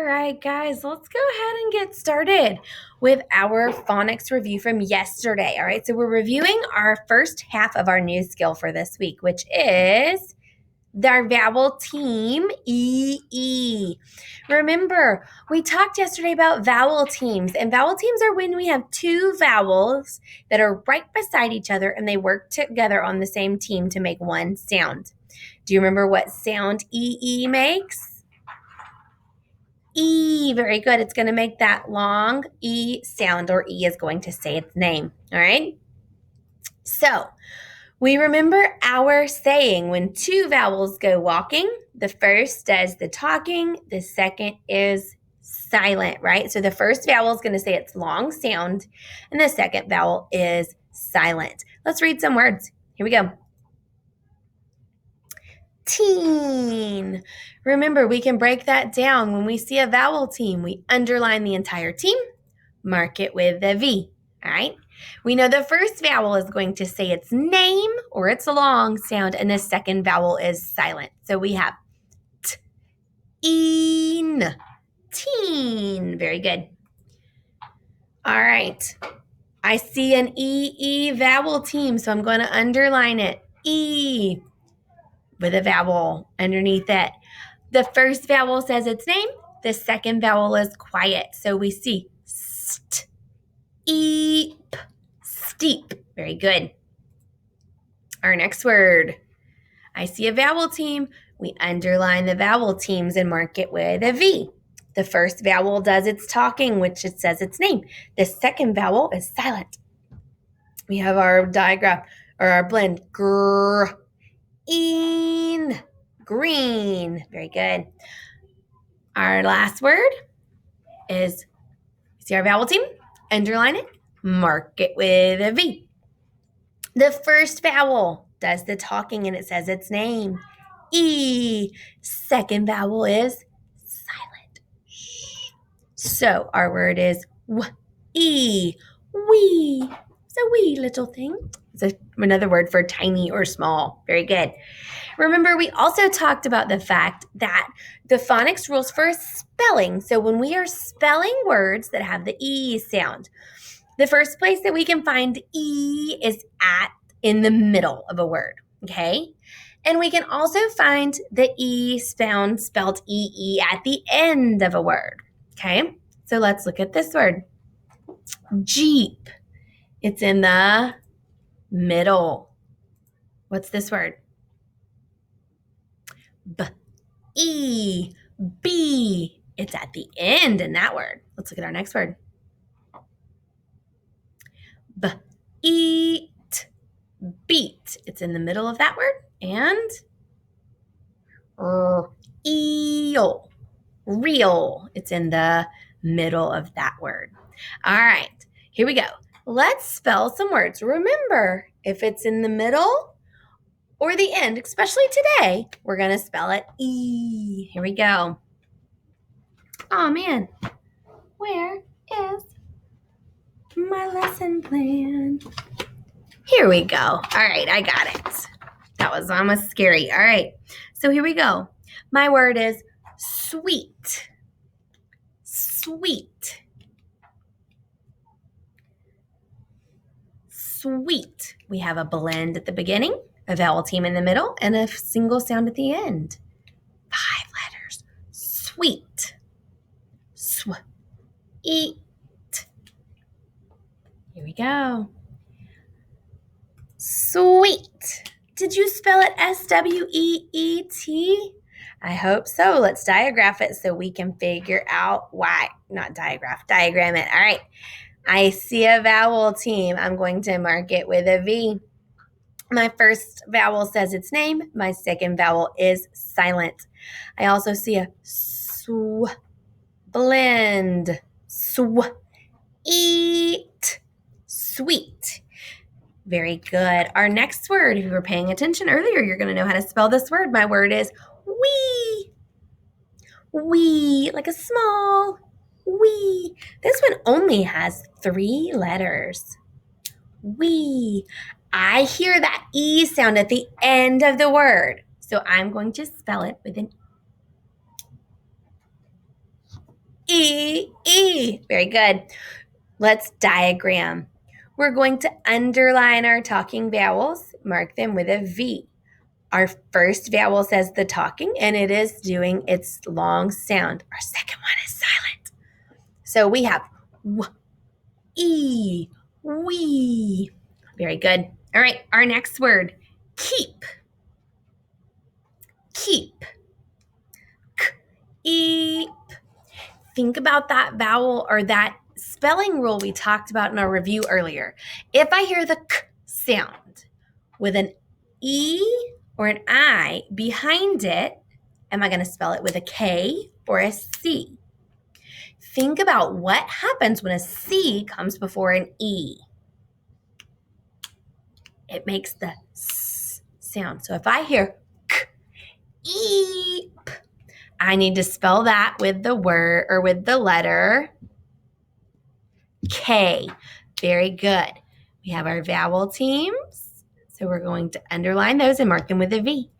right, guys, let's go ahead and get started with our phonics review from yesterday. All right, so we're reviewing our first half of our new skill for this week, which is our Vowel Team EE. Remember, we talked yesterday about vowel teams, and vowel teams are when we have two vowels that are right beside each other and they work together on the same team to make one sound. Do you remember what sound EE makes? E, very good. It's going to make that long E sound, or E is going to say its name. All right. So we remember our saying when two vowels go walking, the first does the talking, the second is silent, right? So the first vowel is going to say its long sound, and the second vowel is silent. Let's read some words. Here we go. Teen. Remember, we can break that down. When we see a vowel team, we underline the entire team, mark it with a V, all right? We know the first vowel is going to say its name or its long sound, and the second vowel is silent. So we have teen, teen. Very good. All right. I see an EE vowel team, so I'm going to underline it. E with a vowel underneath it. The first vowel says its name. The second vowel is quiet. So we see st, eep, steep. Very good. Our next word. I see a vowel team. We underline the vowel teams and mark it with a V. The first vowel does its talking, which it says its name. The second vowel is silent. We have our diagram or our blend. Grr, een, green. Very good. Our last word is, see our vowel team? Underline it, mark it with a V. The first vowel does the talking and it says its name. E. Second vowel is silent. Shh. So our word is w-e. Wee. It's a wee little thing. It's another word for tiny or small. Very good. Remember, we also talked about the fact that the phonics rules for spelling. So when we are spelling words that have the E sound, the first place that we can find E is in the middle of a word, okay? And we can also find the E sound spelled EE at the end of a word, okay? So let's look at this word. Jeep. It's in the middle. What's this word? B-E, B. It's at the end in that word. Let's look at our next word. B-eat, beat. It's in the middle of that word. And eel, real. It's in the middle of that word. All right, here we go. Let's spell some words. Remember, if it's in the middle or the end, especially today, we're going to spell it E. Here we go. Oh, man. Where is my lesson plan? Here we go. All right, I got it. That was almost scary. All right, so here we go. My word is sweet. Sweet. Sweet. We have a blend at the beginning, a vowel team in the middle, and a single sound at the end. 5 letters. Sweet. Sweet. Here we go. Sweet. Did you spell it S-W-E-E-T? I hope so. Let's diagraph it so we can figure out why. Not diagram it. All right. I see a vowel team. I'm going to mark it with a V. My first vowel says its name. My second vowel is silent. I also see a blend. Eat. Sweet. Very good. Our next word, if you were paying attention earlier, you're going to know how to spell this word. My word is wee. Wee, like a small wee. This one only has 3 letters. Wee. I hear that E sound at the end of the word. So I'm going to spell it with an E, E. Very good. Let's diagram. We're going to underline our talking vowels, mark them with a V. Our first vowel says the talking, and it is doing its long sound. Our second one is silent. So we have W, E, we. Very good. All right, our next word, keep. Keep. K, eep. Think about that vowel or that spelling rule we talked about in our review earlier. If I hear the K sound with an E or an I behind it, am I going to spell it with a K or a C? Think about what happens when a C comes before an E. It makes the S sound. So if I hear K, eep, I need to spell that with the word or with the letter K. Very good. We have our vowel teams. So we're going to underline those and mark them with a V.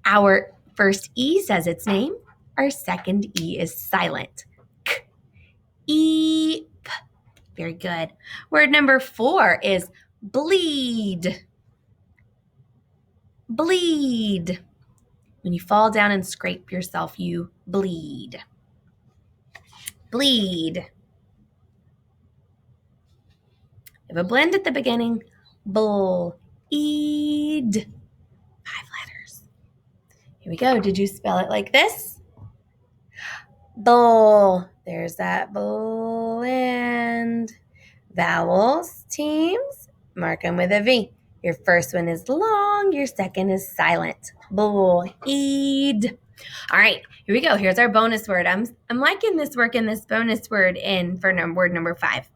Our first E says its name. Our second E is silent. K, eep. Very good. Word number 4 is bleed. Bleed. When you fall down and scrape yourself, you bleed. Bleed. We have a blend at the beginning. Bleed. 5 letters. Here we go. Did you spell it like this? Bull. There's that blend. Vowels, teams, mark them with a V. Your first one is long. Your second is silent. Bleed. All right, here we go. Here's our bonus word. I'm liking this working this bonus word in for word number 5.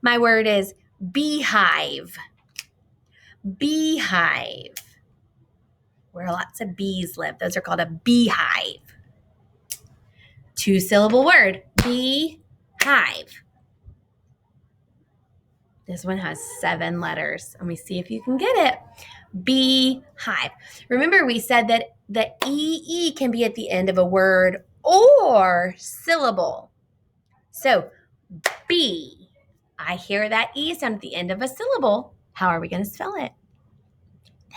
My word is beehive. Beehive. Where lots of bees live. Those are called a beehive. 2-syllable word. Beehive. This one has 7 letters. Let me see if you can get it. Beehive. Remember, we said that the EE can be at the end of a word or syllable. So, bee. I hear that E sound at the end of a syllable. How are we going to spell it?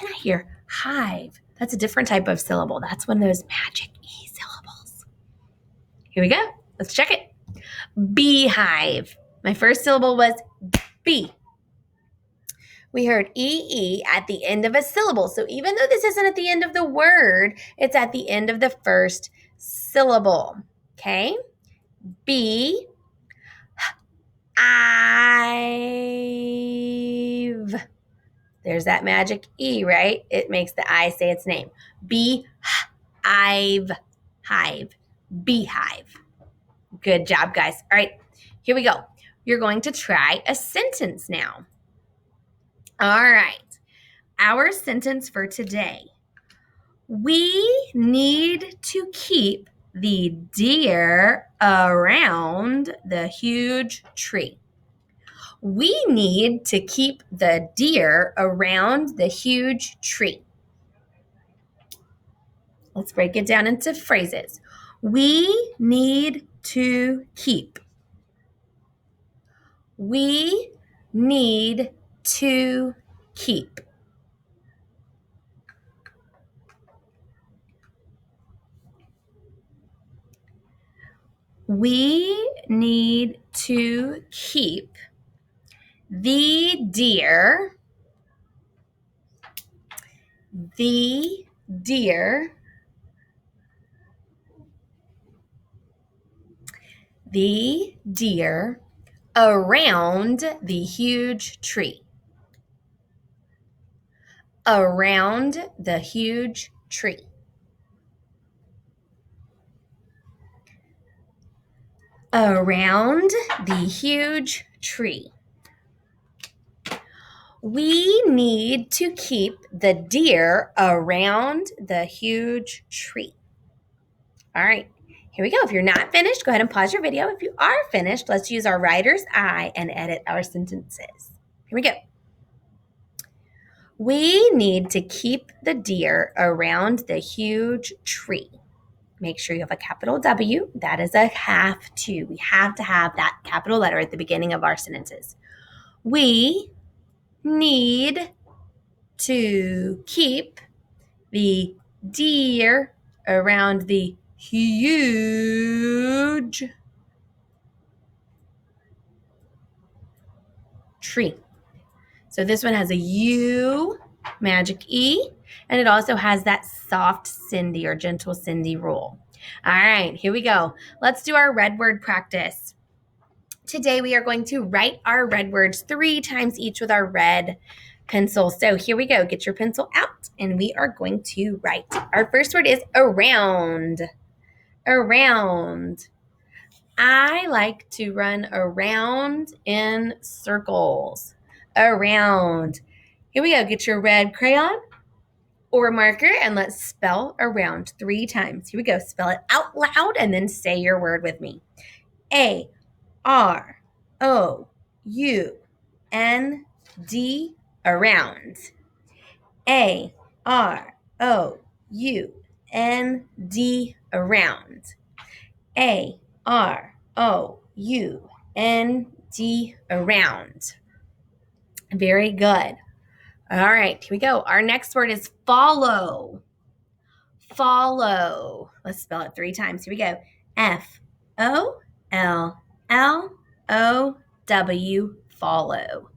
Then I hear hive. That's a different type of syllable. That's one of those magic E syllables. Here we go. Let's check it. Beehive. My first syllable was B. We heard EE at the end of a syllable. So even though this isn't at the end of the word, it's at the end of the first syllable. Okay? B. I've. There's that magic E, right? It makes the I say its name. I've. Hive. Beehive. Good job, guys. All right, here we go. You're going to try a sentence now. All right. Our sentence for today. We need to keep the deer around the huge tree. We need to keep the deer around the huge tree. Let's break it down into phrases. We need to keep. We need to keep. We need to keep the deer around the huge tree. Around the huge tree. Around the huge tree. We need to keep the deer around the huge tree. All right, here we go. If you're not finished, go ahead and pause your video. If you are finished, let's use our writer's eye and edit our sentences. Here we go. We need to keep the deer around the huge tree. make sure you have a capital W. That is a have to. We have to have that capital letter at the beginning of our sentences. We need to keep the deer around the huge tree. So this one has a U, magic E, and it also has that soft Cindy or gentle Cindy rule. All right, here we go. Let's do our red word practice. Today we are going to write our red words 3 times each with our red pencil. So here we go. Get your pencil out and we are going to write. Our first word is around. Around. I like to run around in circles. Around. Here we go. Get your red crayon or marker and let's spell around 3 times. Here we go. Spell it out loud and then say your word with me. A-R-O-U-N-D, around. A-R-O-U-N-D, around. A-R-O-U-N-D, around. Very good. All right, here we go. Our next word is follow. Follow. Let's spell it 3 times. Here we go. F-O-L-L-O-W, follow.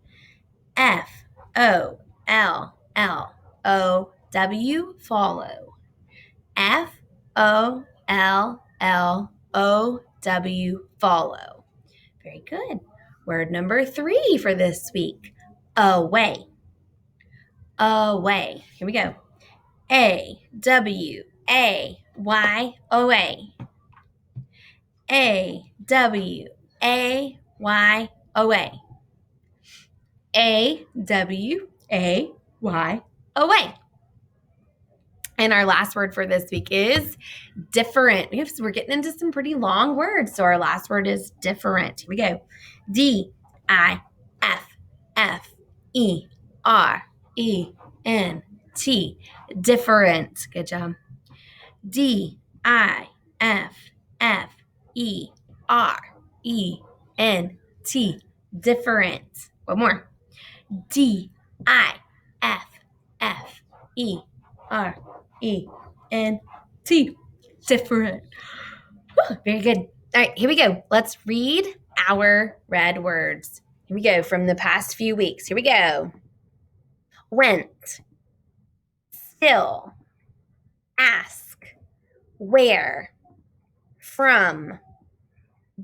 F-O-L-L-O-W, follow. F-O-L-L-O-W, follow. Very good. Word number 3 for this week. Away. Away. Here we go. A-W-A-Y, away. A-W-A-Y, away. A-W-A-Y, away. And our last word for this week is different. We're getting into some pretty long words. So our last word is different. Here we go. D-I-F-F-E-R-E-N-T. Different. Good job. D-I-F-F-E-R-E-N-T. Different. One more. D-I-F-F-E-R-E-N-T. Different. Whew, very good. All right, here we go. Let's read our red words. Here we go from the past few weeks. Here we go. Went. Still. Ask. Where. From.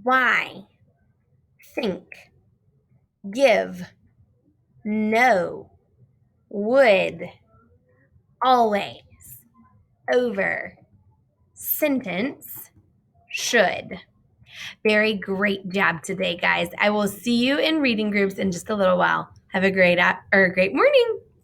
Why. Think. Give. No. Would. Always. Over. Sentence. Should. Very great job today, guys. I will see you in reading groups in just a little while. Have a great morning.